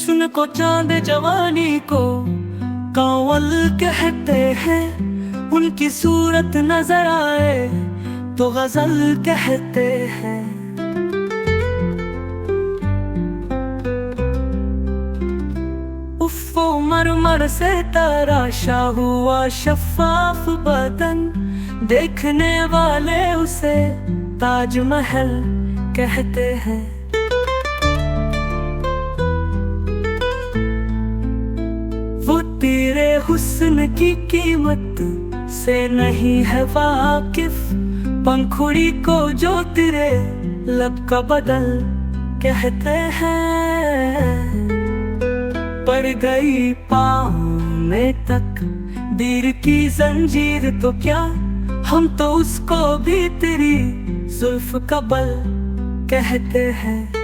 हुस्न को चांद जवानी को कांवल कहते हैं। उनकी सूरत नजर आए तो गजल कहते हैं। उफ़ो मरमर से तराशा हुआ शफ़ाफ बदन, देखने वाले उसे ताजमहल कहते हैं। वो तेरे हुस्न की कीमत से नहीं है वाकिफ, पंखुड़ी को जो तेरे लब का बदल कहते हैं। पड़ गई पाँव में तक दीर की जंजीर तो क्या, हम तो उसको भी तेरी जुल्फ का बल कहते हैं।